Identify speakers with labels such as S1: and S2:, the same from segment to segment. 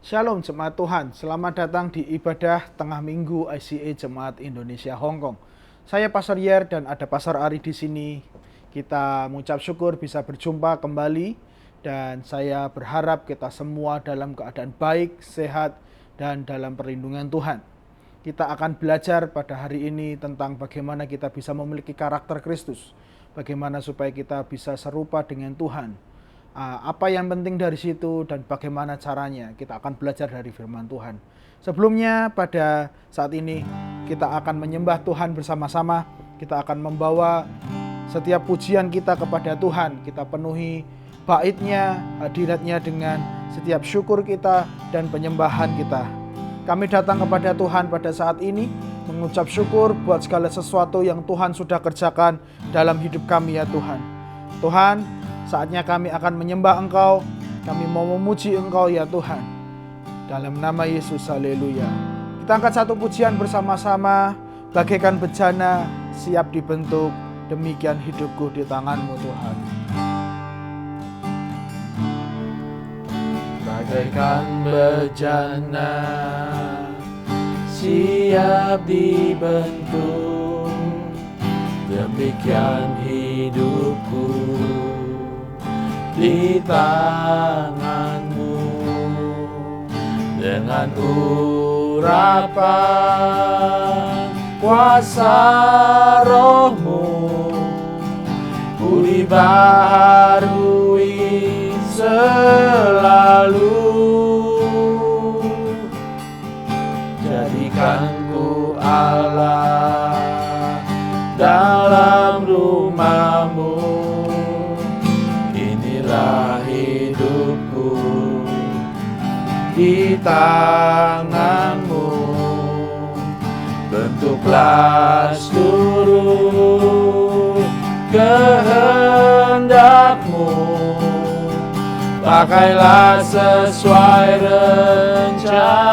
S1: Shalom Jemaat Tuhan, selamat datang di ibadah tengah minggu ICA Jemaat Indonesia Hong Kong. Saya Pastor Yer dan ada Pastor Ari di sini. Kita mengucap syukur bisa berjumpa kembali dan saya berharap kita semua dalam keadaan baik, sehat dan dalam perlindungan Tuhan. Kita akan belajar pada hari ini tentang bagaimana kita bisa memiliki karakter Kristus, bagaimana supaya kita bisa serupa dengan Tuhan. Apa yang penting dari situ dan bagaimana caranya, kita akan belajar dari firman Tuhan. Sebelumnya pada saat ini kita akan menyembah Tuhan bersama-sama. Kita akan membawa setiap pujian kita kepada Tuhan. Kita penuhi bait-Nya, hadirat-Nya dengan setiap syukur kita dan penyembahan kita. Kami datang kepada Tuhan pada saat ini mengucap syukur buat segala sesuatu yang Tuhan sudah kerjakan dalam hidup kami ya Tuhan. Tuhan, saatnya kami akan menyembah Engkau, kami mau memuji Engkau ya Tuhan. Dalam nama Yesus, haleluya. Kita angkat satu pujian bersama-sama, bagaikan bejana siap dibentuk, demikian hidupku di tangan-Mu Tuhan.
S2: Bagaikan bejana siap dibentuk, demikian hidupku di tangan-Mu. Dengan urapan kuasa Roh-Mu, ku dibaharui selalu. Jadikan ku Allah dalam rumah-Mu, inilah hidupku di tangan-Mu. Bentuklah seluruh kehendak-Mu, pakailah sesuai rencana-Mu.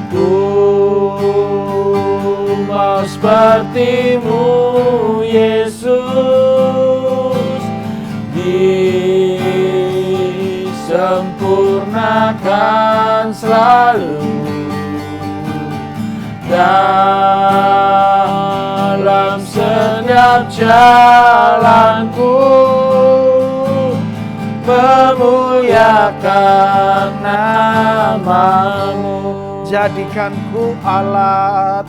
S2: Ku mau seperti-Mu Yesus, disempurnakan selalu dalam setiap jalanku, memuliakan nama-Mu.
S1: Jadikanku alat,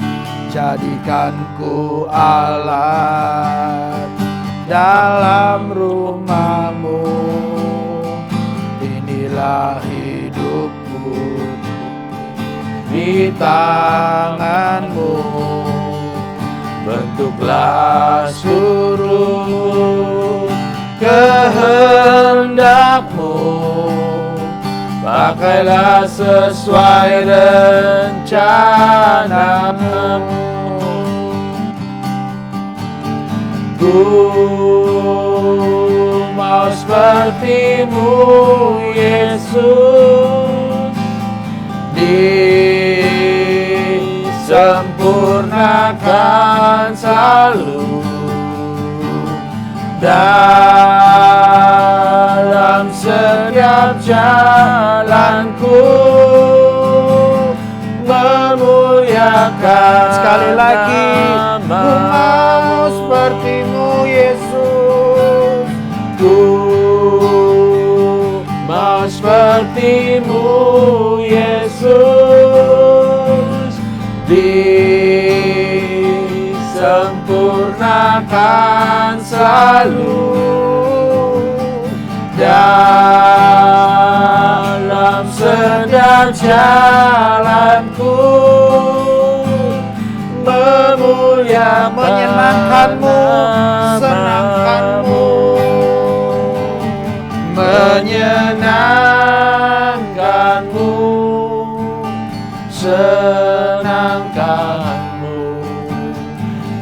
S1: jadikanku alat dalam rumah-Mu, inilah hidupku di tangan-Mu. Bentuklah seluruh kehendak-Mu, pakailah sesuai rencana-Mu. Ku mau seperti-Mu Yesus, disempurnakan selalu dalam setiap jalanku, memuliakan. Sekali lagi, ku mau seperti-Mu Yesus,
S2: ku mau seperti-Mu Yesus, disempurnakan selalu dalam setiap jalanku, memuliakan.
S1: menyenangkan-Mu, senangkan-Mu,
S2: menyenangkan-Mu, senangkan-Mu,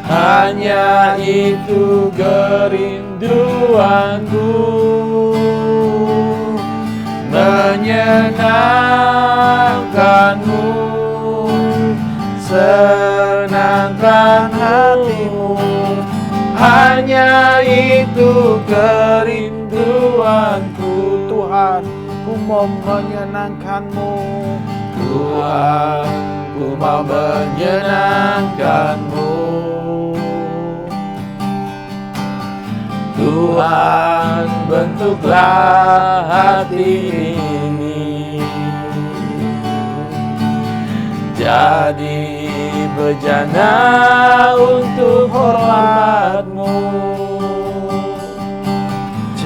S2: hanya itu kerinduanku. Menyenangkan-Mu, senangkan hatimu, hanya itu kerinduanku. rinduanku.
S1: Tuhan, ku mau menyenangkan-Mu.
S2: Tuhan, ku mau menyenangkan-Mu. Tuhan, bentuklah hati ini jadi bejana untuk hormat-Mu.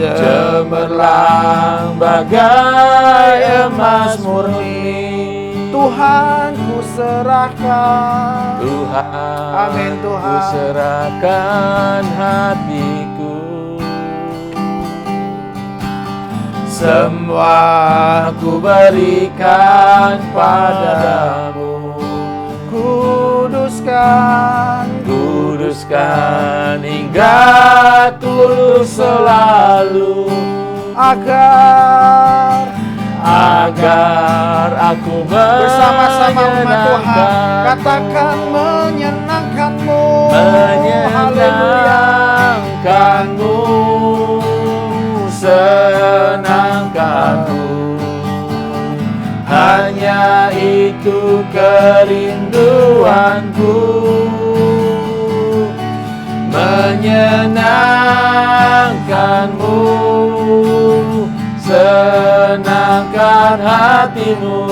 S2: Cemerlang bagai emas murni.
S1: Tuhan, ku serahkan.
S2: Tuhan,
S1: Amin, Tuhan.
S2: ku serahkan hatiku. Semua ku berikan padamu.
S1: Kuduskan,
S2: Kuduskan hingga tulus selalu,
S1: agar
S2: aku
S1: bersama-sama umat Tuhan
S2: menyenangkan-Mu.
S1: katakan menyenangkan-Mu.
S2: Menyenangkan-Mu, senangkan-Mu. Hanya itu kerinduanku. Menyenangkan-Mu, senangkan hatimu.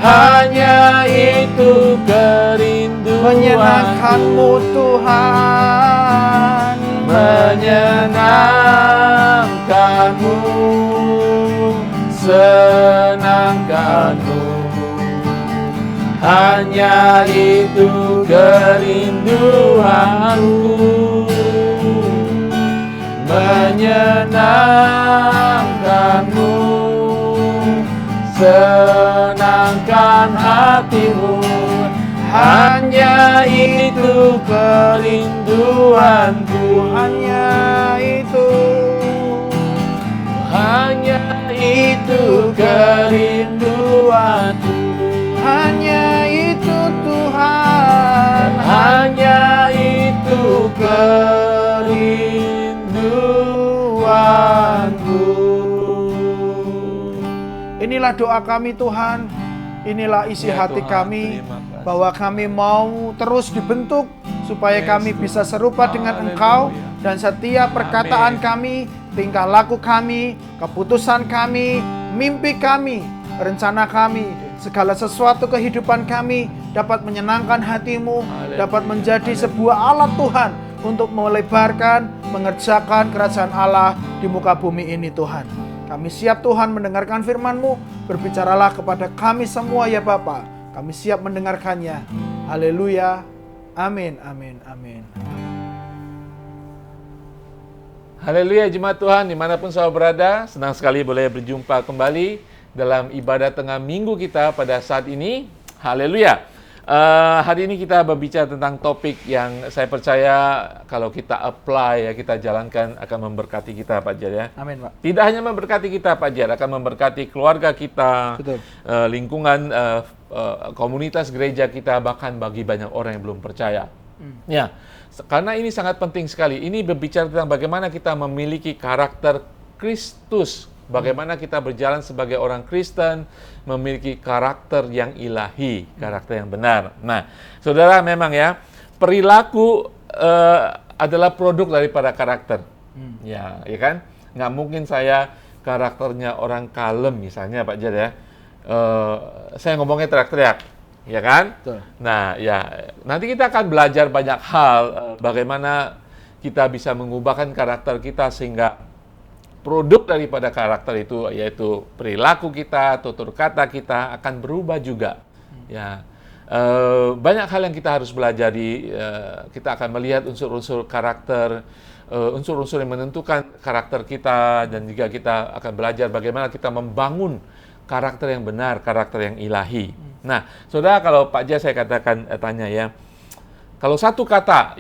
S2: Hanya itu kerinduanku.
S1: Menyenangkan-Mu Tuhan.
S2: Menyenangkan-Mu, senangkan-Mu. Hanya itu kerinduanku. Menyenangkan-Mu, senangkan hatimu. Hanya itu kerinduanku.
S1: Hanya itu.
S2: Hanya itu kerinduanku.
S1: Hanya itu Tuhan.
S2: Hanya itu kerinduanku.
S1: Inilah doa kami Tuhan. Inilah isi
S2: Ya
S1: hati
S2: Tuhan,
S1: kami,
S2: terima kasih.
S1: bahwa kami mau terus dibentuk supaya
S2: Yes,
S1: kami bisa serupa dengan Engkau, dan setiap perkataan kami, tingkah laku kami, keputusan kami, mimpi kami, rencana kami, segala sesuatu kehidupan kami dapat menyenangkan hati-Mu, dapat menjadi sebuah alat Tuhan untuk melebarkan, mengerjakan kerajaan Allah di muka bumi ini Tuhan. Kami siap Tuhan mendengarkan firman-Mu, berbicaralah kepada kami semua ya Bapa. Kami siap mendengarkannya. Haleluya. Amin, amin, amin.
S2: Haleluya jemaat Tuhan, dimanapun saudara berada, senang sekali boleh berjumpa kembali dalam ibadah tengah minggu kita pada saat ini. Haleluya. Hari ini kita berbicara tentang topik yang saya percaya kalau kita apply, ya kita jalankan, akan memberkati kita Pak Jar ya.
S1: Amin Pak.
S2: Tidak hanya memberkati kita Pak Jar, akan memberkati keluarga kita,
S1: Betul.
S2: lingkungan, komunitas gereja kita, bahkan bagi banyak orang yang belum percaya. Ya, karena ini sangat penting sekali. Ini berbicara tentang bagaimana kita memiliki karakter Kristus. Bagaimana kita berjalan sebagai orang Kristen, memiliki karakter yang ilahi, karakter yang benar. Nah, saudara, memang ya, perilaku adalah produk daripada karakter. Ya kan? Nggak mungkin saya karakternya orang kalem misalnya Pak Jar ya. Saya ngomongnya teriak-teriak, ya kan?
S1: Betul.
S2: Nah, ya nanti kita akan belajar banyak hal bagaimana kita bisa mengubahkan karakter kita sehingga produk daripada karakter itu, yaitu perilaku kita, tutur kata kita akan berubah juga. Ya, banyak hal yang kita harus belajar kita akan melihat unsur-unsur karakter, unsur-unsur yang menentukan karakter kita, dan juga kita akan belajar bagaimana kita membangun karakter yang benar, karakter yang ilahi. Nah, saudara, kalau Pak Jas saya katakan tanya ya, kalau satu kata,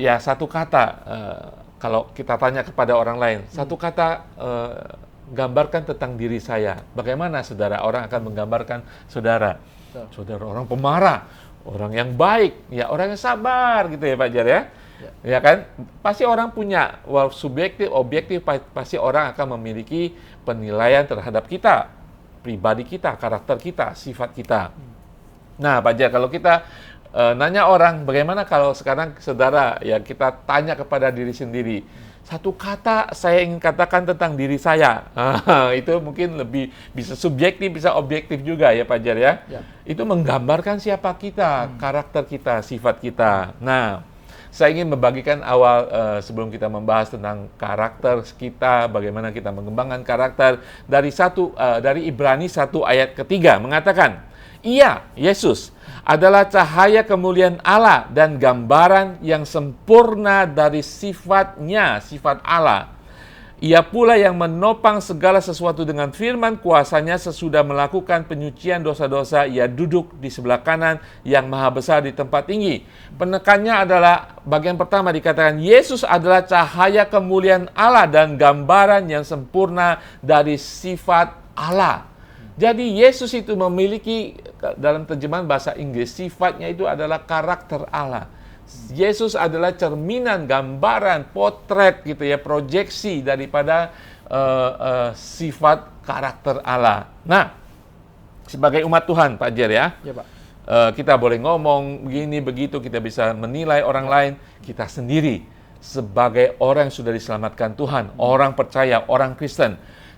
S2: kalau kita tanya kepada orang lain, satu kata gambarkan tentang diri saya. Bagaimana saudara? Orang akan menggambarkan saudara. Saudara orang pemarah, orang yang baik, ya orang yang sabar gitu ya Pak Jar ya. Ya kan? Pasti orang punya, subjektif, objektif, pasti orang akan memiliki penilaian terhadap kita, pribadi kita, karakter kita, sifat kita. Nah, Pak Jar, kalau kita nanya orang, bagaimana kalau sekarang saudara, ya kita tanya kepada diri sendiri, satu kata saya ingin katakan tentang diri saya. Itu mungkin lebih bisa subjektif, bisa objektif juga ya Pak Jar ya. Itu menggambarkan siapa kita, karakter kita, sifat kita. Nah, saya ingin membagikan awal sebelum kita membahas tentang karakter kita, bagaimana kita mengembangkan karakter dari Ibrani 1 ayat ketiga mengatakan, Ia, Yesus, adalah cahaya kemuliaan Allah dan gambaran yang sempurna dari sifatnya, sifat Allah. Ia pula yang menopang segala sesuatu dengan firman kuasanya sesudah melakukan penyucian dosa-dosa. Ia duduk di sebelah kanan yang maha besar di tempat tinggi. Penekannya adalah bagian pertama dikatakan Yesus adalah cahaya kemuliaan Allah dan gambaran yang sempurna dari sifat Allah. Jadi Yesus itu memiliki, dalam terjemahan bahasa Inggris, sifatnya itu adalah karakter Allah. Yesus adalah cerminan, gambaran, potret gitu ya, proyeksi daripada sifat karakter Allah. Nah, sebagai umat Tuhan, Pak Jer ya,
S1: Pak.
S2: Kita boleh ngomong begini begitu, kita bisa menilai orang lain, kita sendiri sebagai orang yang sudah diselamatkan Tuhan, orang percaya, orang Kristen.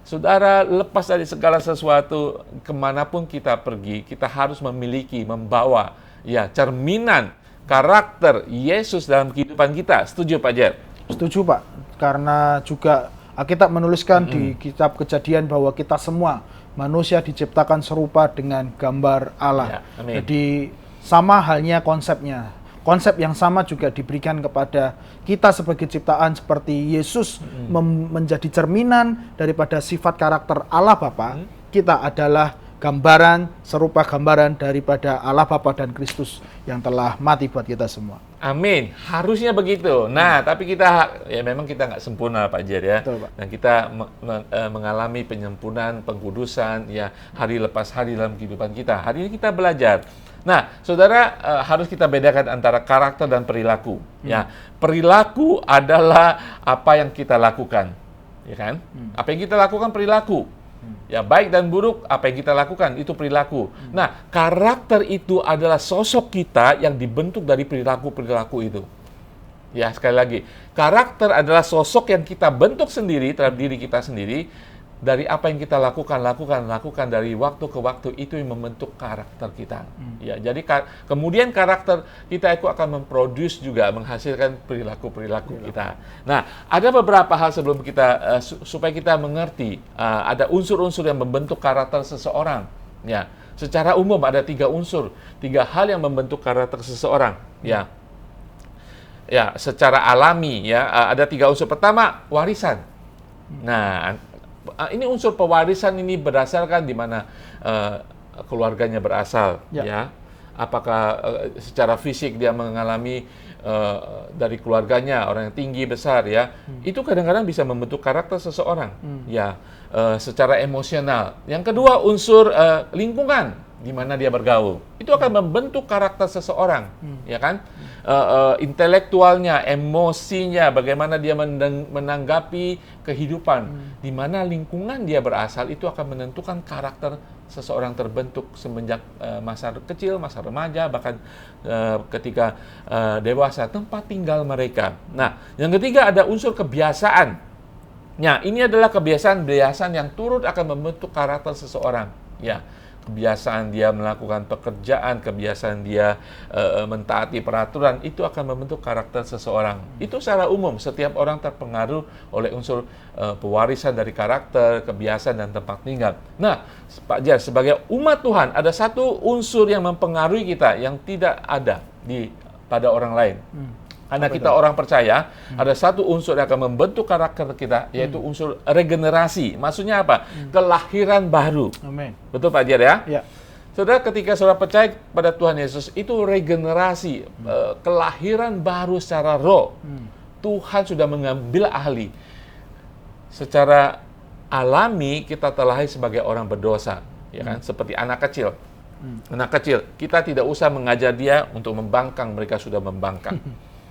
S2: Saudara, lepas dari segala sesuatu, kemanapun kita pergi, kita harus memiliki, membawa ya cerminan karakter Yesus dalam kehidupan kita. Setuju Pak Jer?
S1: Setuju Pak, karena juga Alkitab menuliskan di kitab Kejadian bahwa kita semua manusia diciptakan serupa dengan gambar Allah.
S2: Ya,
S1: jadi sama halnya konsepnya. Konsep yang sama juga diberikan kepada kita sebagai ciptaan seperti Yesus menjadi cerminan daripada sifat karakter Allah Bapa. Kita adalah gambaran, serupa gambaran daripada Allah Bapa dan Kristus yang telah mati buat kita semua.
S2: Amin. Harusnya begitu. Nah, tapi kita, ya memang kita nggak sempurna Pak Jer ya.
S1: Betul, Pak.
S2: Dan kita mengalami penyempurnaan, pengkudusan, ya hari lepas hari dalam kehidupan kita. Hari ini kita belajar. Nah, saudara, harus kita bedakan antara karakter dan perilaku. Ya, perilaku adalah apa yang kita lakukan, ya kan? Apa yang kita lakukan perilaku. Ya, baik dan buruk, apa yang kita lakukan itu perilaku. Nah, karakter itu adalah sosok kita yang dibentuk dari perilaku-perilaku itu. Ya, sekali lagi, karakter adalah sosok yang kita bentuk sendiri terhadap diri kita sendiri. Dari apa yang kita lakukan dari waktu ke waktu, itu yang membentuk karakter kita. Ya, jadi kemudian karakter kita itu akan memproduce juga, menghasilkan perilaku-perilaku kita. Nah, ada beberapa hal sebelum kita supaya kita mengerti ada unsur-unsur yang membentuk karakter seseorang. Ya, secara umum ada 3 unsur, 3 hal yang membentuk karakter seseorang. Ya, secara alami ya ada 3 unsur. Pertama, warisan. Nah, ini unsur pewarisan ini berdasarkan di mana keluarganya berasal, ya. Apakah secara fisik dia mengalami dari keluarganya orang yang tinggi besar, ya. Itu kadang-kadang bisa membentuk karakter seseorang, ya. Secara emosional. Yang kedua, unsur lingkungan di mana dia bergaul. Itu akan membentuk karakter seseorang, ya kan? Intelektualnya, emosinya, bagaimana dia menanggapi kehidupan, di mana lingkungan dia berasal, itu akan menentukan karakter seseorang terbentuk semenjak masa kecil, masa remaja, bahkan ketika dewasa, tempat tinggal mereka. Nah, yang ketiga ada unsur kebiasaan. Nah, ini adalah kebiasaan-kebiasaan yang turut akan membentuk karakter seseorang. Ya, kebiasaan dia melakukan pekerjaan, kebiasaan dia mentaati peraturan, itu akan membentuk karakter seseorang. Itu secara umum, setiap orang terpengaruh oleh unsur pewarisan dari karakter, kebiasaan, dan tempat tinggal. Nah, Pak Jar, sebagai umat Tuhan, ada satu unsur yang mempengaruhi kita yang tidak ada pada orang lain. Karena kita orang percaya, ada satu unsur yang akan membentuk karakter kita, yaitu unsur regenerasi. Maksudnya apa? Kelahiran baru.
S1: Amin.
S2: Betul Pak Jer ya?
S1: Ya.
S2: Saudara, ketika saudara percaya pada Tuhan Yesus, itu regenerasi, kelahiran baru secara roh. Tuhan sudah mengambil alih. Secara alami, kita terlahir sebagai orang berdosa, ya kan? Seperti anak kecil. Anak kecil, kita tidak usah mengajar dia untuk membangkang, mereka sudah membangkang.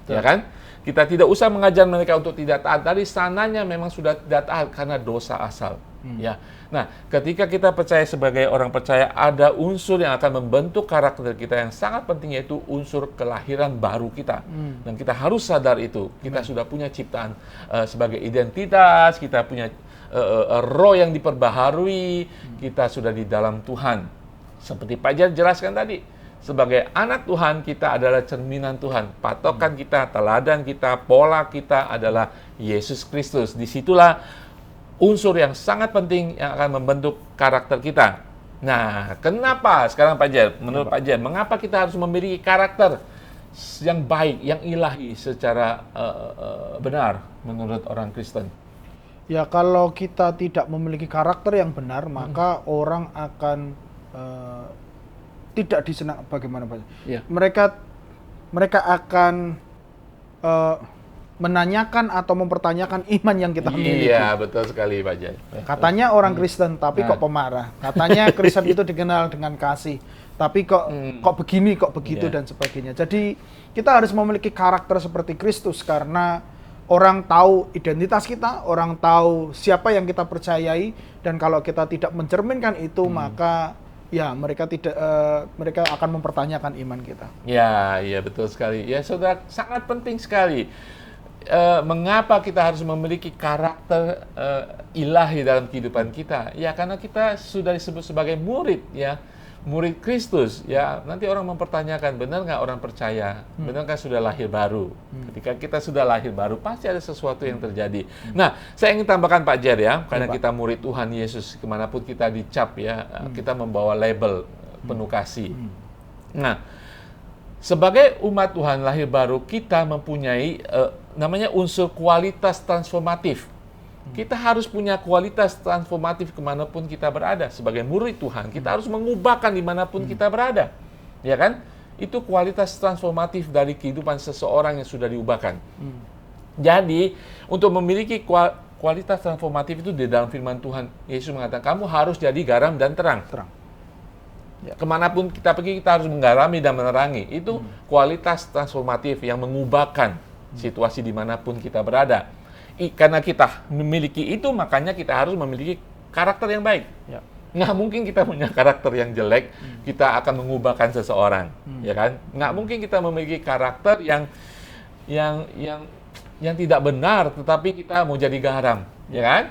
S2: Ya kan? Kita tidak usah mengajar mereka untuk tidak taat. Dari sananya memang sudah tidak taat karena dosa asal. Ya. Nah, ketika kita percaya sebagai orang percaya, ada unsur yang akan membentuk karakter kita yang sangat penting, yaitu unsur kelahiran baru kita. Dan kita harus sadar itu. Kita sudah punya ciptaan sebagai identitas, kita punya roh yang diperbaharui, kita sudah di dalam Tuhan. Seperti Pak Jar jelaskan tadi, sebagai anak Tuhan, kita adalah cerminan Tuhan. Patokan kita, teladan kita, pola kita adalah Yesus Kristus. Disitulah unsur yang sangat penting yang akan membentuk karakter kita. Nah, kenapa sekarang Pak Jar, menurut Pak Jar, mengapa kita harus memiliki karakter yang baik, yang ilahi secara benar menurut orang Kristen?
S1: Ya, kalau kita tidak memiliki karakter yang benar, maka orang akan tidak disenang. Bagaimana Pak?
S2: Ya.
S1: Mereka akan menanyakan atau mempertanyakan iman yang kita miliki.
S2: Iya, betul sekali Pak Jar.
S1: Katanya orang Kristen, tapi kok pemarah. Katanya Kristen itu dikenal dengan kasih, tapi kok begini, kok begitu, dan sebagainya. Jadi kita harus memiliki karakter seperti Kristus, karena orang tahu identitas kita, orang tahu siapa yang kita percayai, dan kalau kita tidak mencerminkan itu, maka ya mereka akan mempertanyakan iman kita.
S2: Ya, iya betul sekali. Ya, saudara, sangat penting sekali. Mengapa kita harus memiliki karakter ilahi dalam kehidupan kita? Ya, karena kita sudah disebut sebagai murid, ya, murid Kristus. Ya, nanti orang mempertanyakan, benar nggak orang percaya? Benar nggak sudah lahir baru? Ketika kita sudah lahir baru, pasti ada sesuatu yang terjadi. Nah, saya ingin tambahkan Pak Jar, ya, karena kita murid Tuhan Yesus, kemanapun kita dicap, ya, kita membawa label penuh kasih. Nah, sebagai umat Tuhan lahir baru, kita mempunyai namanya unsur kualitas transformatif. Kita harus punya kualitas transformatif kemanapun kita berada. Sebagai murid Tuhan, kita harus mengubahkan dimanapun kita berada. Ya kan? Itu kualitas transformatif dari kehidupan seseorang yang sudah diubahkan. Jadi, untuk memiliki kualitas transformatif itu di dalam firman Tuhan, Yesus mengatakan, kamu harus jadi garam dan terang. Ya. Kemanapun kita pergi, kita harus menggarami dan menerangi. Itu kualitas transformatif yang mengubahkan situasi dimanapun kita berada. Karena kita memiliki itu, makanya kita harus memiliki karakter yang baik. Ya. Nggak mungkin kita punya karakter yang jelek, kita akan mengubahkan seseorang, ya kan? Nggak mungkin kita memiliki karakter yang tidak benar, tetapi kita mau jadi garam, ya kan?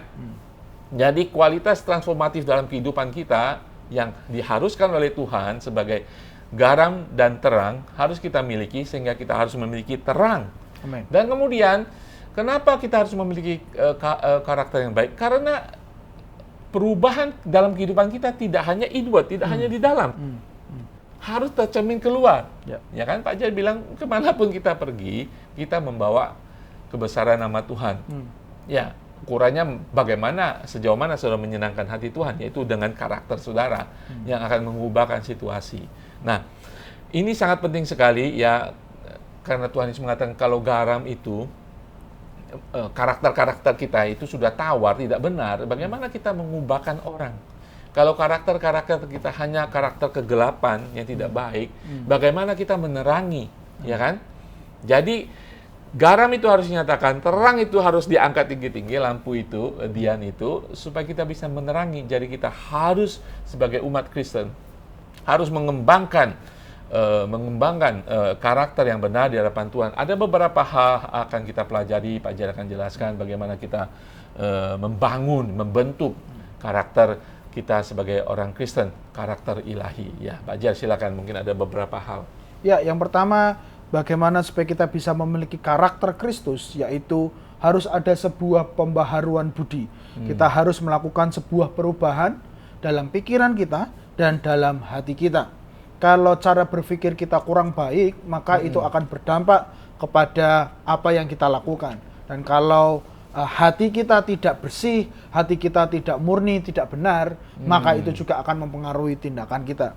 S2: Jadi kualitas transformatif dalam kehidupan kita yang diharuskan oleh Tuhan sebagai garam dan terang harus kita miliki, sehingga kita harus memiliki terang. Amen. Dan kemudian, kenapa kita harus memiliki karakter yang baik? Karena perubahan dalam kehidupan kita tidak hanya inward, tidak hanya di dalam. Harus tercermin keluar. Ya kan, Pak Jar bilang, kemanapun kita pergi, kita membawa kebesaran nama Tuhan. Ya, ukurannya bagaimana, sejauh mana saudara menyenangkan hati Tuhan, yaitu dengan karakter saudara yang akan mengubahkan situasi. Nah, ini sangat penting sekali, ya, karena Tuhan Yesus mengatakan kalau garam itu, karakter-karakter kita itu sudah tawar, tidak benar, bagaimana kita mengubahkan orang? Kalau karakter-karakter kita hanya karakter kegelapan yang tidak baik, bagaimana kita menerangi, ya kan? Jadi, garam itu harus dinyatakan, terang itu harus diangkat tinggi-tinggi, lampu itu, dian itu, supaya kita bisa menerangi. Jadi kita harus sebagai umat Kristen, harus mengembangkan karakter yang benar di hadapan Tuhan. Ada beberapa hal akan kita pelajari, Pak Jar akan jelaskan bagaimana kita membentuk karakter kita sebagai orang Kristen, karakter ilahi. Ya, Pak Jar silakan, mungkin ada beberapa hal.
S1: Ya, yang pertama, bagaimana supaya kita bisa memiliki karakter Kristus, yaitu harus ada sebuah pembaharuan budi. Kita harus melakukan sebuah perubahan dalam pikiran kita dan dalam hati kita. Kalau cara berpikir kita kurang baik, maka itu akan berdampak kepada apa yang kita lakukan. Dan kalau hati kita tidak bersih, hati kita tidak murni, tidak benar, maka itu juga akan mempengaruhi tindakan kita.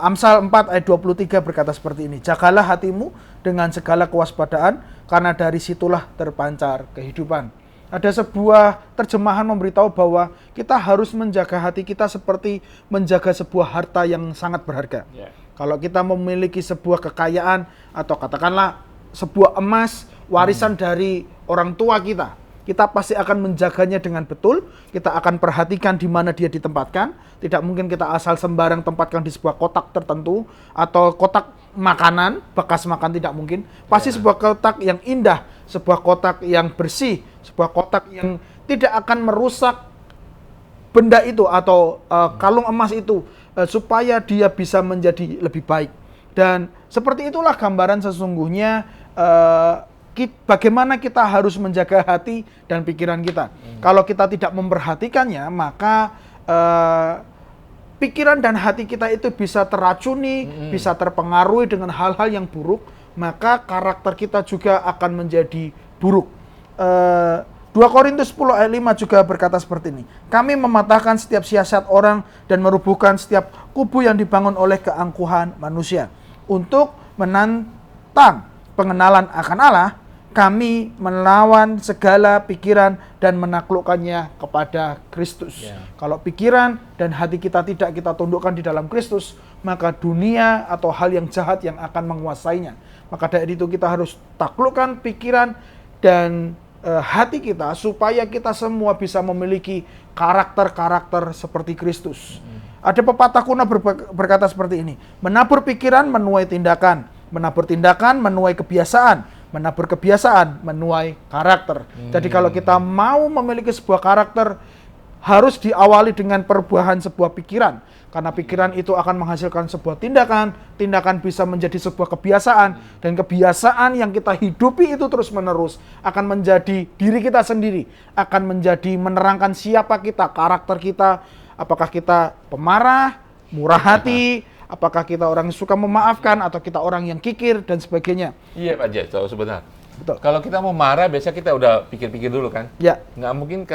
S1: Amsal 4 ayat 23 berkata seperti ini, jagalah hatimu dengan segala kewaspadaan, karena dari situlah terpancar kehidupan. Ada sebuah terjemahan memberitahu bahwa kita harus menjaga hati kita seperti menjaga sebuah harta yang sangat berharga. Kalau kita memiliki sebuah kekayaan, atau katakanlah sebuah emas warisan dari orang tua kita. Kita pasti akan menjaganya dengan betul, kita akan perhatikan di mana dia ditempatkan. Tidak mungkin kita asal sembarang tempatkan di sebuah kotak tertentu atau kotak makanan, bekas makan, tidak mungkin. Pasti sebuah kotak yang indah, sebuah kotak yang bersih, sebuah kotak yang tidak akan merusak benda itu atau kalung emas itu, supaya dia bisa menjadi lebih baik. Dan seperti itulah gambaran sesungguhnya bagaimana kita harus menjaga hati dan pikiran kita. Kalau kita tidak memperhatikannya, maka pikiran dan hati kita itu bisa teracuni, bisa terpengaruhi dengan hal-hal yang buruk, maka karakter kita juga akan menjadi buruk. 2 Korintus 10 ayat 5 juga berkata seperti ini. Kami mematahkan setiap siasat orang dan merubuhkan setiap kubu yang dibangun oleh keangkuhan manusia. Untuk menantang pengenalan akan Allah, kami melawan segala pikiran dan menaklukkannya kepada Kristus. Kalau pikiran dan hati kita tidak kita tundukkan di dalam Kristus, maka dunia atau hal yang jahat yang akan menguasainya. Maka dari itu kita harus taklukkan pikiran dan hati kita supaya kita semua bisa memiliki karakter-karakter seperti Kristus. Ada pepatah kuno berkata seperti ini, menabur pikiran menuai tindakan, menabur tindakan menuai kebiasaan, menabur kebiasaan menuai karakter. Jadi kalau kita mau memiliki sebuah karakter, harus diawali dengan perubahan sebuah pikiran. Karena pikiran itu akan menghasilkan sebuah tindakan, tindakan bisa menjadi sebuah kebiasaan, dan kebiasaan yang kita hidupi itu terus-menerus akan menjadi diri kita sendiri, akan menjadi menerangkan siapa kita, karakter kita, apakah kita pemarah, murah hati, apakah kita orang yang suka memaafkan, atau kita orang yang kikir, dan sebagainya.
S2: Iya Pak Jeto, sebentar.
S1: Betul.
S2: Kalau kita mau marah, biasanya kita udah pikir-pikir dulu kan?
S1: Ya.
S2: Nggak mungkin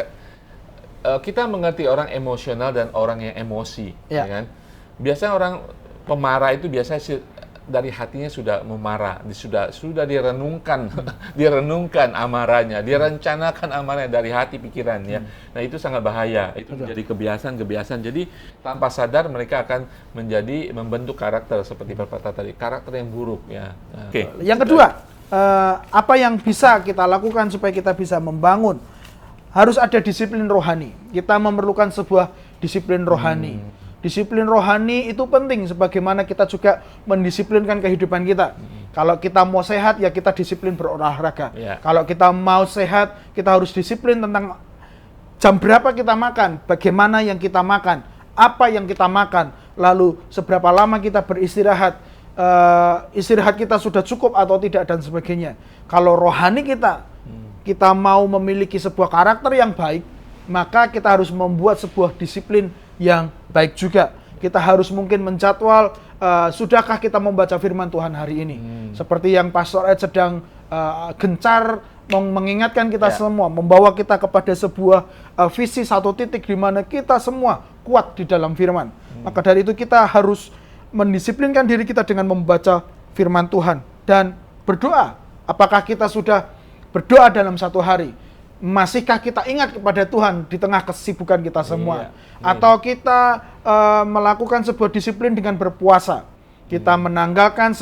S2: kita mengerti orang emosional dan orang yang emosi, ya kan? Biasanya orang pemarah itu biasanya dari hatinya sudah memarah, sudah direnungkan, direnungkan amarahnya, direncanakan amarahnya dari hati pikirannya. Nah itu sangat bahaya, itu menjadi kebiasaan. Jadi tanpa sadar mereka akan membentuk karakter seperti pepatah tadi, karakter yang buruk ya. Nah,
S1: Yang kedua, apa yang bisa kita lakukan supaya kita bisa membangun? Harus ada disiplin rohani. Kita memerlukan sebuah disiplin rohani. Disiplin rohani itu penting sebagaimana kita juga mendisiplinkan kehidupan kita. Kalau kita mau sehat, ya kita disiplin berolahraga. Kalau kita mau sehat, kita harus disiplin tentang jam berapa kita makan, bagaimana yang kita makan, apa yang kita makan, lalu seberapa lama kita beristirahat, istirahat kita sudah cukup atau tidak, dan sebagainya. Kalau rohani kita mau memiliki sebuah karakter yang baik, maka kita harus membuat sebuah disiplin yang baik juga. Kita harus mungkin menjadwal, sudahkah kita membaca firman Tuhan hari ini? Seperti yang Pastor Ed sedang gencar mengingatkan kita semua, membawa kita kepada sebuah visi satu titik di mana kita semua kuat di dalam firman. Maka dari itu kita harus mendisiplinkan diri kita dengan membaca firman Tuhan dan berdoa. Apakah kita sudah berdoa dalam satu hari? Masihkah kita ingat kepada Tuhan di tengah kesibukan kita semua? Atau kita melakukan sebuah disiplin dengan berpuasa? Kita menanggalkan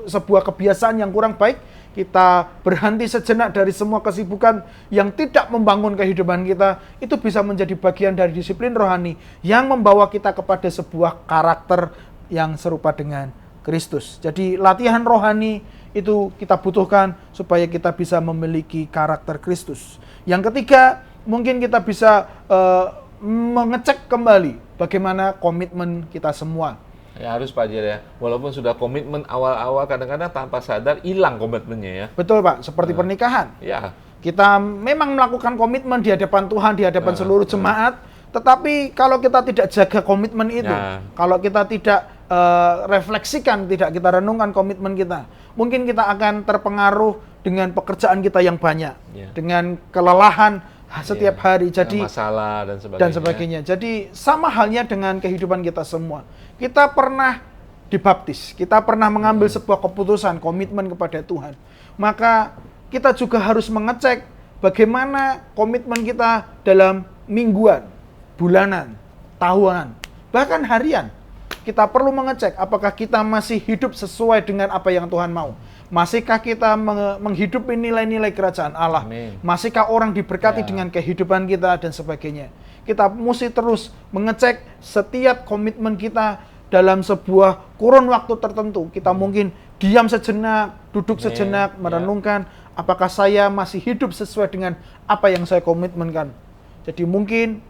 S1: sebuah kebiasaan yang kurang baik, kita berhenti sejenak dari semua kesibukan yang tidak membangun kehidupan kita. Itu bisa menjadi bagian dari disiplin rohani yang membawa kita kepada sebuah karakter yang serupa dengan Kristus. Jadi latihan rohani itu kita butuhkan supaya kita bisa memiliki karakter Kristus. Yang ketiga, mungkin kita bisa mengecek kembali bagaimana komitmen kita semua.
S2: Ya harus Pak Jer ya. Walaupun sudah komitmen awal-awal, kadang-kadang tanpa sadar hilang komitmennya ya.
S1: Betul Pak, seperti pernikahan.
S2: Ya.
S1: Kita memang melakukan komitmen di hadapan Tuhan, di hadapan seluruh jemaat. Tetapi kalau kita tidak jaga komitmen itu, kalau kita tidak refleksikan, tidak kita renungkan komitmen kita, mungkin kita akan terpengaruh dengan pekerjaan kita yang banyak, dengan kelelahan setiap hari, jadi
S2: masalah
S1: dan sebagainya. Jadi sama halnya dengan kehidupan kita semua. Kita pernah dibaptis, kita pernah mengambil sebuah keputusan, komitmen kepada Tuhan. Maka kita juga harus mengecek bagaimana komitmen kita dalam mingguan, bulanan, tahunan, bahkan harian. Kita perlu mengecek apakah kita masih hidup sesuai dengan apa yang Tuhan mau. Masihkah kita menghidupi nilai-nilai kerajaan Allah?
S2: Amin.
S1: Masihkah orang diberkati
S2: Ya.
S1: dengan kehidupan kita dan sebagainya? Kita mesti terus mengecek setiap komitmen kita dalam sebuah kurun waktu tertentu. Kita mungkin diam sejenak, duduk
S2: Amin.
S1: sejenak,
S2: Ya.
S1: merenungkan apakah saya masih hidup sesuai dengan apa yang saya komitmenkan. Jadi mungkin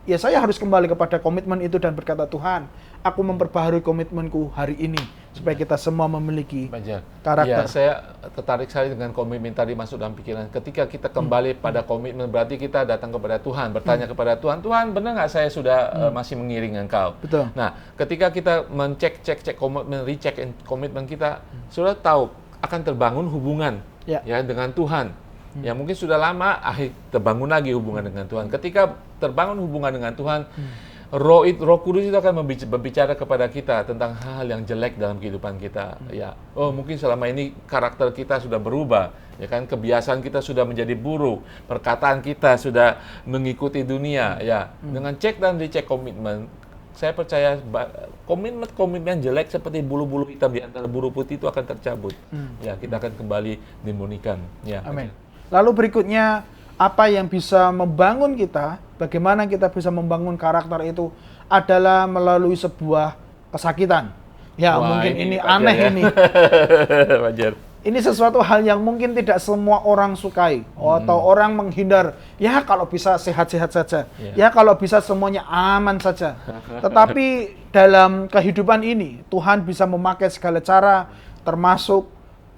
S1: ya saya harus kembali kepada komitmen itu dan berkata, Tuhan, aku memperbaharui komitmenku hari ini supaya kita semua memiliki
S2: Fajar.
S1: karakter.
S2: Ya, saya tertarik sekali dengan komitmen tadi masuk dalam pikiran. Ketika kita kembali pada komitmen, berarti kita datang kepada Tuhan, bertanya kepada Tuhan, Tuhan benar nggak saya sudah masih mengiring Engkau?
S1: Betul.
S2: Nah, ketika kita cek komitmen, recheck komitmen kita, sudah tahu akan terbangun hubungan
S1: Ya.
S2: ya dengan Tuhan. Ya mungkin sudah lama, terbangun lagi hubungan dengan Tuhan. Ketika terbangun hubungan dengan Tuhan, Roh Kudus itu akan berbicara kepada kita tentang hal-hal yang jelek dalam kehidupan kita. Ya, oh mungkin selama ini karakter kita sudah berubah, ya kan, kebiasaan kita sudah menjadi buruk, perkataan kita sudah mengikuti dunia. Ya, dengan cek dan dicek komitmen, saya percaya komitmen jelek seperti bulu-bulu hitam di antara bulu putih itu akan tercabut. Ya, kita akan kembali dimurnikan. Ya.
S1: Amin. Lalu berikutnya, apa yang bisa membangun kita, bagaimana kita bisa membangun karakter itu adalah melalui sebuah kesakitan. Ya,
S2: Wah,
S1: mungkin ini
S2: Fajar
S1: aneh
S2: ya.
S1: ini.
S2: Fajar.
S1: Ini sesuatu hal yang mungkin tidak semua orang sukai atau orang menghindar. Ya, kalau bisa sehat-sehat saja. Ya, kalau bisa semuanya aman saja. Tetapi dalam kehidupan ini, Tuhan bisa memakai segala cara, termasuk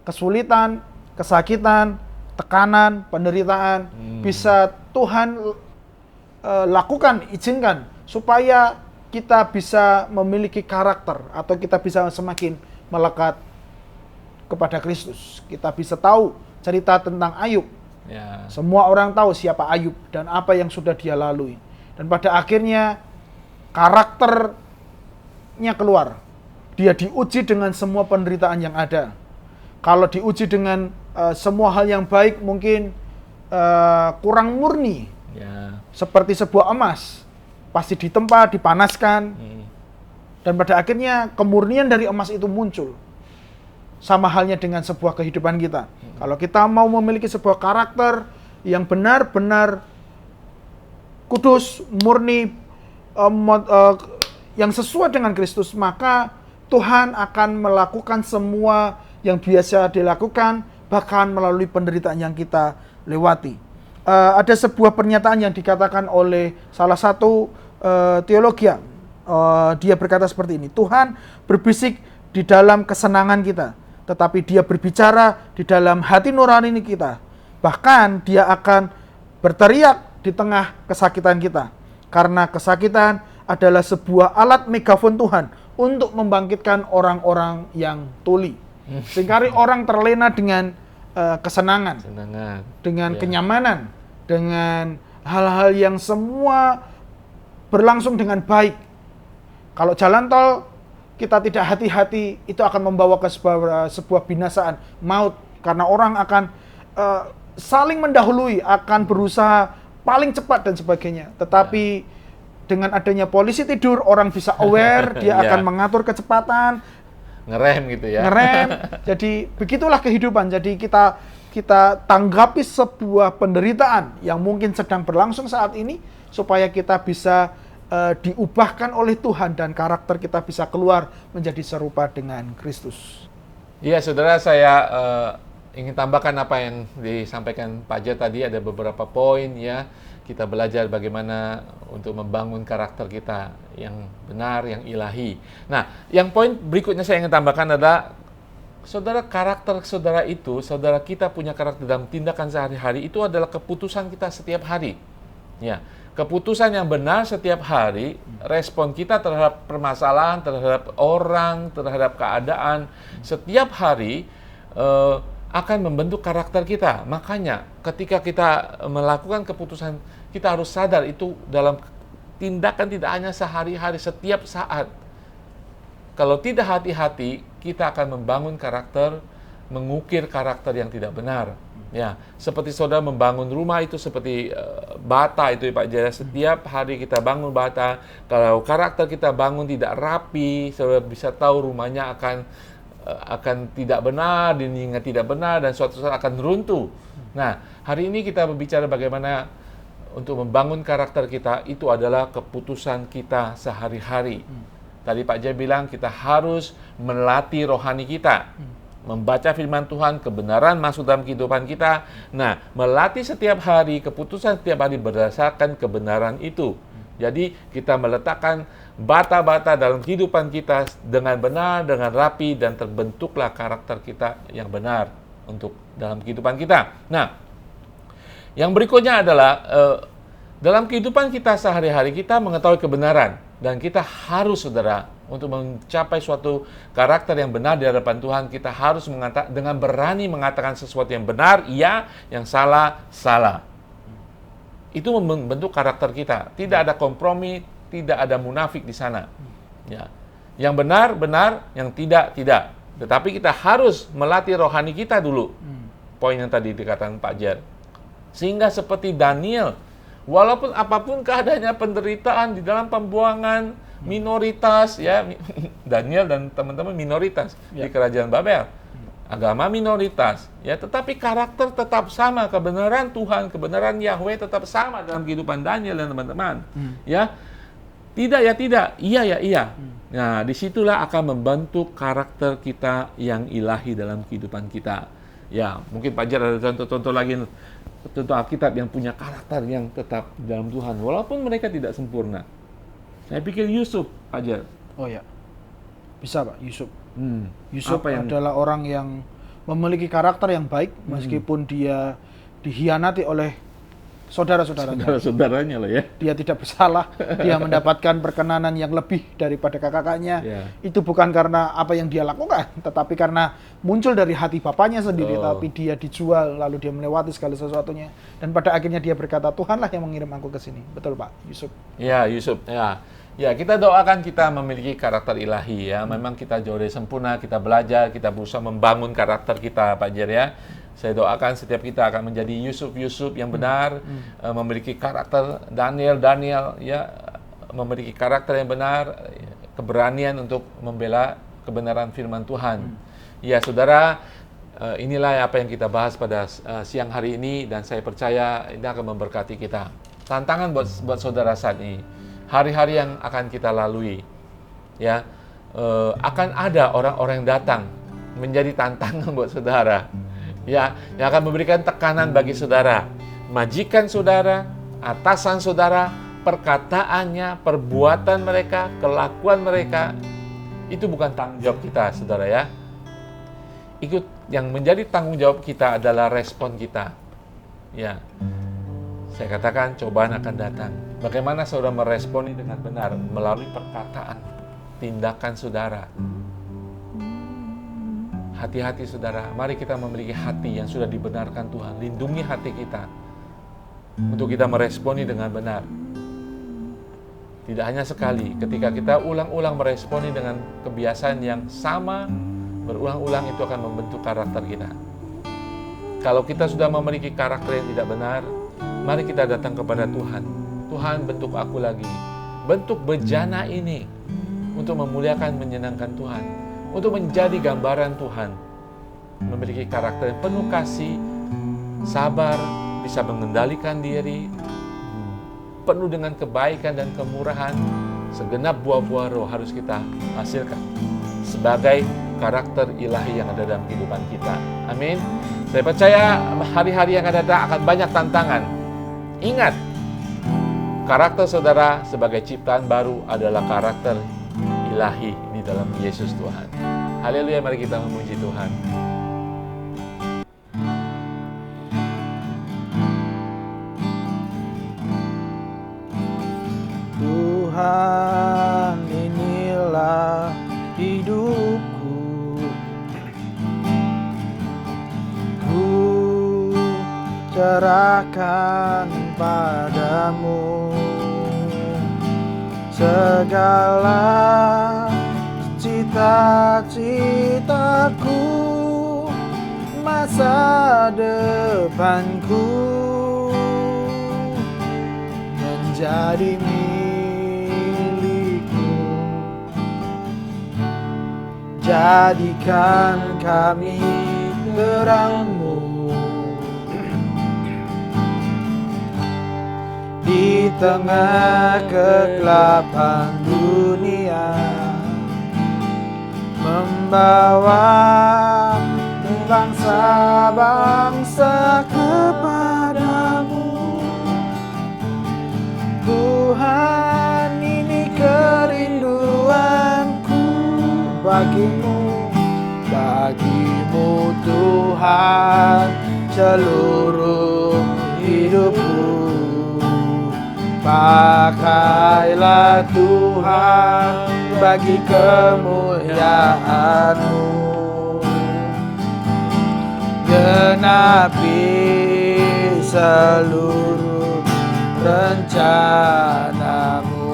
S1: kesulitan, kesakitan, tekanan, penderitaan, bisa Tuhan lakukan, izinkan, supaya kita bisa memiliki karakter, atau kita bisa semakin melekat kepada Kristus. Kita bisa tahu cerita tentang Ayub.
S2: Ya.
S1: Semua orang tahu siapa Ayub dan apa yang sudah dia lalui. Dan pada akhirnya karakternya keluar. Dia diuji dengan semua penderitaan yang ada. Kalau diuji dengan semua hal yang baik mungkin kurang murni.
S2: Ya.
S1: Seperti sebuah emas. Pasti ditempa, dipanaskan. Dan pada akhirnya kemurnian dari emas itu muncul. Sama halnya dengan sebuah kehidupan kita. Kalau kita mau memiliki sebuah karakter yang benar-benar kudus, murni, yang sesuai dengan Kristus, maka Tuhan akan melakukan semua yang biasa dilakukan, bahkan melalui penderitaan yang kita lewati. Ada sebuah pernyataan yang dikatakan oleh salah satu teologian. Dia berkata seperti ini, Tuhan berbisik di dalam kesenangan kita, tetapi dia berbicara di dalam hati nurani kita. Bahkan dia akan berteriak di tengah kesakitan kita. Karena kesakitan adalah sebuah alat megafon Tuhan untuk membangkitkan orang-orang yang tuli. Seringkali orang terlena dengan kesenangan, dengan kenyamanan, dengan hal-hal yang semua berlangsung dengan baik. Kalau jalan tol kita tidak hati-hati, itu akan membawa ke sebuah binasaan, maut. Karena orang akan saling mendahului, akan berusaha paling cepat dan sebagainya. Tetapi dengan adanya polisi tidur, orang bisa aware, dia akan mengatur kecepatan,
S2: ngerem gitu ya.
S1: Ngerem. Jadi begitulah kehidupan. Jadi kita tanggapi sebuah penderitaan yang mungkin sedang berlangsung saat ini, supaya kita bisa diubahkan oleh Tuhan dan karakter kita bisa keluar menjadi serupa dengan Kristus.
S2: Iya, saudara, saya ingin tambahkan apa yang disampaikan Pak Jar tadi. Ada beberapa poin ya. Kita belajar bagaimana untuk membangun karakter kita yang benar, yang ilahi. Nah, yang poin berikutnya saya ingin tambahkan adalah, saudara, karakter saudara itu, saudara kita punya karakter dalam tindakan sehari-hari, itu adalah keputusan kita setiap hari. Ya, keputusan yang benar setiap hari, respon kita terhadap permasalahan, terhadap orang, terhadap keadaan, setiap hari akan membentuk karakter kita. Makanya ketika kita melakukan keputusan, kita harus sadar itu dalam tindakan, tidak hanya sehari-hari, setiap saat. Kalau tidak hati-hati, kita akan membangun karakter, mengukir karakter yang tidak benar. Ya, seperti saudara membangun rumah itu seperti bata itu ya Pak Jaya. Setiap hari kita bangun bata, kalau karakter kita bangun tidak rapi, saudara bisa tahu rumahnya akan akan tidak benar, diingat tidak benar, dan suatu saat akan runtuh. Nah, hari ini kita berbicara bagaimana untuk membangun karakter kita, itu adalah keputusan kita sehari-hari. Tadi Pak Jay bilang kita harus melatih rohani kita. Membaca firman Tuhan, kebenaran masuk dalam kehidupan kita. Nah, melatih setiap hari, keputusan setiap hari berdasarkan kebenaran itu. Jadi, kita meletakkan bata-bata dalam kehidupan kita dengan benar, dengan rapi, dan terbentuklah karakter kita yang benar untuk dalam kehidupan kita. Nah, yang berikutnya adalah dalam kehidupan kita sehari-hari kita mengetahui kebenaran, dan kita harus, saudara, untuk mencapai suatu karakter yang benar di hadapan Tuhan, kita harus dengan berani mengatakan sesuatu yang benar, iya, yang salah, salah. Itu membentuk karakter kita. Tidak ada kompromi, tidak ada munafik di sana. Ya. Yang benar, benar, yang tidak, tidak. Tetapi kita harus melatih rohani kita dulu. Poin yang tadi dikatakan Pak Jer. Sehingga seperti Daniel, walaupun apapun keadaannya, penderitaan di dalam pembuangan, minoritas, ya, Daniel dan teman-teman minoritas di kerajaan Babel, agama minoritas, ya, tetapi karakter tetap sama, kebenaran Tuhan, kebenaran Yahweh tetap sama dalam kehidupan Daniel dan teman-teman, ya, tidak ya tidak, iya ya iya. Nah, disitulah akan membentuk karakter kita yang ilahi dalam kehidupan kita. Ya, mungkin Pak Jar ada contoh-contoh lagi, contoh Alkitab yang punya karakter yang tetap dalam Tuhan, walaupun mereka tidak sempurna. Saya pikir Yusuf, Pak Jar.
S1: Oh ya, bisa Pak, Yusuf. Yusuf
S2: Apa yang-
S1: adalah orang yang memiliki karakter yang baik, meskipun dia dihianati oleh saudara-saudaranya.
S2: Saudara-saudaranya lah ya.
S1: Dia tidak bersalah, dia mendapatkan perkenanan yang lebih daripada kakak-kakaknya.
S2: Ya.
S1: Itu bukan karena apa yang dia lakukan, tetapi karena muncul dari hati bapaknya sendiri.
S2: Oh.
S1: Tapi dia dijual, lalu dia melewati segala sesuatunya. Dan pada akhirnya dia berkata, Tuhanlah yang mengirim aku ke sini. Betul Pak, Yusuf.
S2: Ya, Yusuf. Ya. Ya, kita doakan kita memiliki karakter ilahi ya. Memang kita jauh dari sempurna, kita belajar, kita berusaha membangun karakter kita, Pak Jer ya. Saya doakan setiap kita akan menjadi Yusuf-Yusuf yang benar, memiliki karakter Daniel ya, memiliki karakter yang benar, keberanian untuk membela kebenaran firman Tuhan. Ya, saudara, inilah apa yang kita bahas pada siang hari ini, dan saya percaya ini akan memberkati kita. Tantangan buat saudara saat ini, hari-hari yang akan kita lalui, ya, akan ada orang-orang yang datang menjadi tantangan buat saudara, ya, yang akan memberikan tekanan bagi saudara, majikan saudara, atasan saudara, perkataannya, perbuatan mereka, kelakuan mereka, itu bukan tanggung jawab kita, saudara ya. Ikut yang menjadi tanggung jawab kita adalah respon kita, ya. Saya katakan cobaan akan datang. Bagaimana saudara meresponi dengan benar melalui perkataan, tindakan saudara. Hati-hati saudara, mari kita memiliki hati yang sudah dibenarkan Tuhan. Lindungi hati kita untuk kita meresponi dengan benar. Tidak hanya sekali, ketika kita ulang-ulang meresponi dengan kebiasaan yang sama, berulang-ulang itu akan membentuk karakter kita. Kalau kita sudah memiliki karakter yang tidak benar, mari kita datang kepada Tuhan. Tuhan, bentuk aku lagi. Bentuk bejana ini untuk memuliakan, menyenangkan Tuhan. Untuk menjadi gambaran Tuhan. Memiliki karakter yang penuh kasih, sabar, bisa mengendalikan diri, penuh dengan kebaikan dan kemurahan. Segenap buah-buah roh harus kita hasilkan sebagai karakter ilahi yang ada dalam kehidupan kita. Amin. Saya percaya hari-hari yang akan datang akan banyak tantangan. Ingat, karakter saudara sebagai ciptaan baru adalah karakter ilahi di dalam Yesus Tuhan. Haleluya, mari kita memuji Tuhan.
S1: Tuhan, inilah hidupku. Ku serahkan padamu segala cita-citaku, masa depanku menjadi milikmu. jadikan kami terang-Mu di tengah kegelapan dunia, membawa bangsa-bangsa kepadamu. Tuhan, ini kerinduanku bagimu, bagimu Tuhan, seluruh hidupku. Pakailah Tuhan bagi kemuliaan-Mu, genapi seluruh rencana-Mu,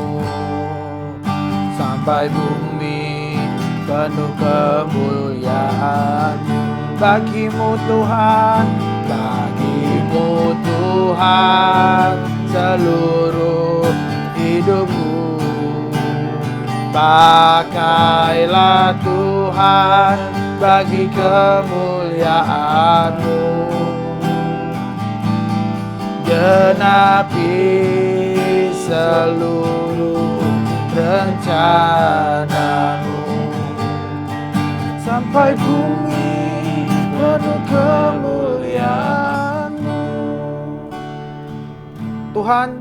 S1: sampai bumi penuh kemuliaan-Mu. Bagimu Tuhan, bagimu Tuhan, seluruh hidupku. Pakailah Tuhan bagi kemuliaan-Mu, genapi seluruh rencana-Mu, sampai bumi penuh kemuliaan-Mu. Tuhan,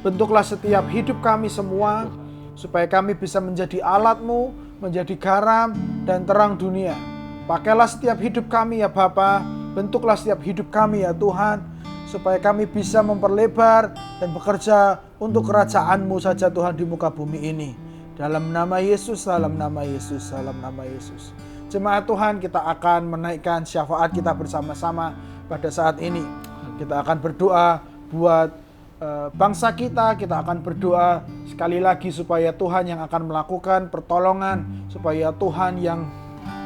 S1: bentuklah setiap hidup kami semua, supaya kami bisa menjadi alat-Mu, menjadi garam dan terang dunia. Pakailah setiap hidup kami ya Bapa, bentuklah setiap hidup kami ya Tuhan, supaya kami bisa memperlebar dan bekerja untuk kerajaan-Mu saja Tuhan di muka bumi ini. Dalam nama Yesus, dalam nama Yesus, dalam nama Yesus. Jemaat Tuhan, kita akan menaikkan syafaat kita bersama-sama pada saat ini. Kita akan berdoa buat bangsa kita akan berdoa sekali lagi supaya Tuhan yang akan melakukan pertolongan, supaya Tuhan yang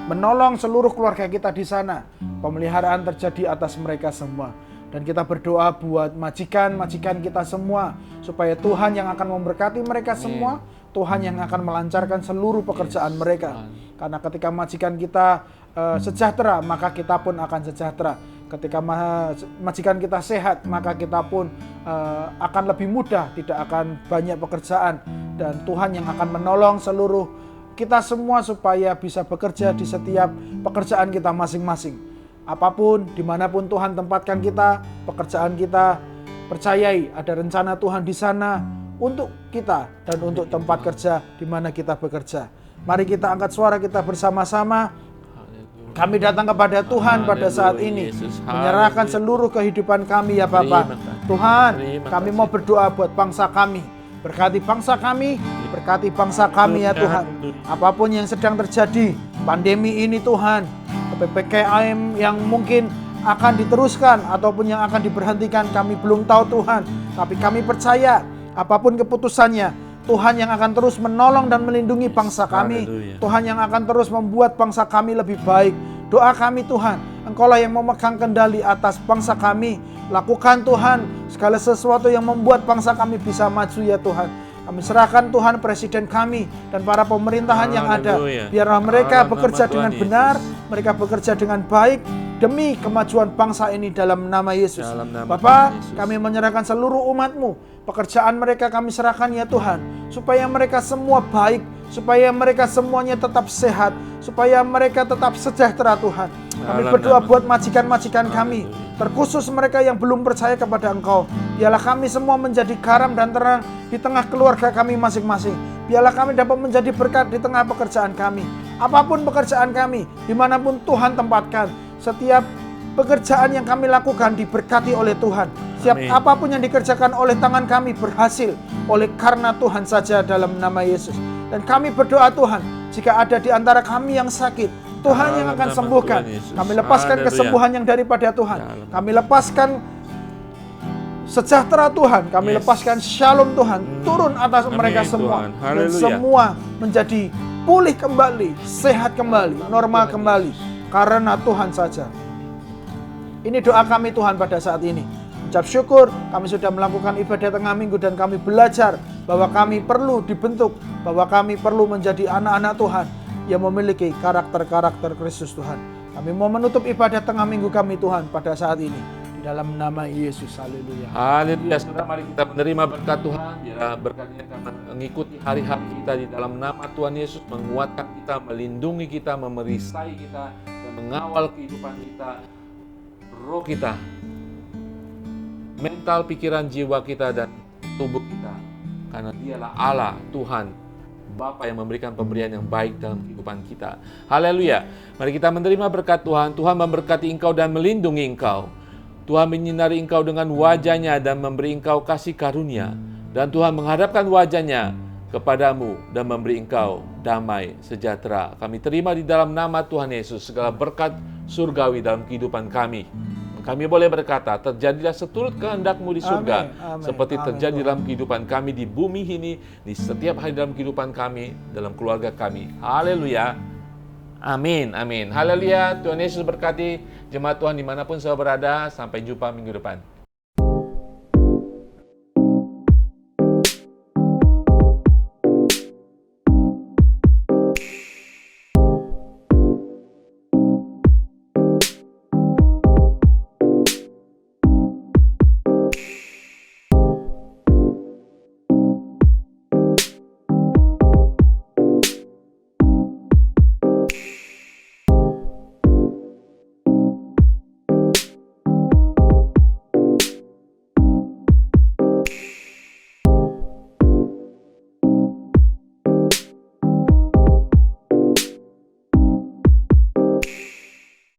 S1: menolong seluruh keluarga kita di sana, pemeliharaan terjadi atas mereka semua. Dan kita berdoa buat majikan kita semua, supaya Tuhan yang akan memberkati mereka semua, Tuhan yang akan melancarkan seluruh pekerjaan mereka. Karena ketika majikan kita sejahtera, maka kita pun akan sejahtera. Ketika majikan kita sehat, maka kita pun akan lebih mudah, tidak akan banyak pekerjaan. Dan Tuhan yang akan menolong seluruh kita semua supaya bisa bekerja di setiap pekerjaan kita masing-masing. Apapun, dimanapun Tuhan tempatkan kita, pekerjaan kita, percayai ada rencana Tuhan di sana untuk kita dan untuk tempat kerja di mana kita bekerja. Mari kita angkat suara kita bersama-sama. Kami datang kepada Tuhan pada saat ini, menyerahkan seluruh kehidupan kami ya Bapa. Tuhan, kami mau berdoa buat bangsa kami. Berkati bangsa kami ya Tuhan. Apapun yang sedang terjadi, pandemi ini Tuhan, PPKM yang mungkin akan diteruskan ataupun yang akan diberhentikan, kami belum tahu Tuhan. Tapi kami percaya apapun keputusannya, Tuhan yang akan terus menolong dan melindungi bangsa kami. Tuhan yang akan terus membuat bangsa kami lebih baik. Doa kami Tuhan, Engkaulah yang memegang kendali atas bangsa kami. Lakukan Tuhan segala sesuatu yang membuat bangsa kami bisa maju ya Tuhan. Kami serahkan Tuhan presiden kami dan para pemerintahan yang ada. Biarlah mereka bekerja dengan benar, mereka bekerja dengan baik demi kemajuan bangsa ini dalam nama Yesus. Bapa, kami menyerahkan seluruh umat-Mu. Pekerjaan mereka kami serahkan ya Tuhan, supaya mereka semua baik, supaya mereka semuanya tetap sehat, supaya mereka tetap sejahtera Tuhan. Kami berdoa buat majikan-majikan kami, terkhusus mereka yang belum percaya kepada Engkau. Biarlah kami semua menjadi garam dan terang di tengah keluarga kami masing-masing. Biarlah kami dapat menjadi berkat di tengah pekerjaan kami. Apapun pekerjaan kami, dimanapun Tuhan tempatkan, setiap pekerjaan yang kami lakukan diberkati oleh Tuhan. Apapun yang dikerjakan oleh tangan kami berhasil oleh karena Tuhan saja dalam nama Yesus. Dan kami berdoa Tuhan, jika ada di antara kami yang sakit, Tuhan yang akan sembuhkan. Kami lepaskan kesembuhan yang daripada Tuhan. Kami lepaskan sejahtera Tuhan. Kami lepaskan shalom Tuhan turun atas mereka semua. Dan semua menjadi pulih kembali, sehat kembali, normal kembali. Karena Tuhan saja. Ini doa kami Tuhan pada saat ini. Ucap syukur kami sudah melakukan ibadah tengah minggu dan kami belajar bahwa kami perlu dibentuk, bahwa kami perlu menjadi anak-anak Tuhan. yang memiliki karakter-karakter Kristus Tuhan. Kami mau menutup ibadah tengah minggu kami Tuhan pada saat ini. Di dalam nama Yesus, haleluya.
S2: Haleluya, saudara, mari kita menerima berkat Tuhan. Biarlah berkat ini akan mengikuti hari-hari kita di dalam nama Tuhan Yesus, menguatkan kita, melindungi kita, memerisai kita, dan mengawal kehidupan kita, roh kita, mental, pikiran, jiwa kita, dan tubuh kita. Karena dialah Allah, Tuhan, Bapa yang memberikan pemberian yang baik dalam kehidupan kita. Haleluya. Mari kita menerima berkat Tuhan. Tuhan memberkati engkau dan melindungi engkau. Tuhan menyinari engkau dengan wajah-Nya dan memberi engkau kasih karunia. Dan Tuhan menghadapkan wajah-Nya kepadamu dan memberi engkau damai sejahtera. Kami terima di dalam nama Tuhan Yesus segala berkat surgawi dalam kehidupan kami. Kami boleh berkata, terjadilah seturut kehendak-Mu di surga, seperti terjadi dalam kehidupan kami di bumi ini, di setiap hari dalam kehidupan kami, dalam keluarga kami. Haleluya. Amin, amin. Haleluya. Tuhan Yesus berkati jemaat Tuhan dimanapun saudara berada. Sampai jumpa minggu depan.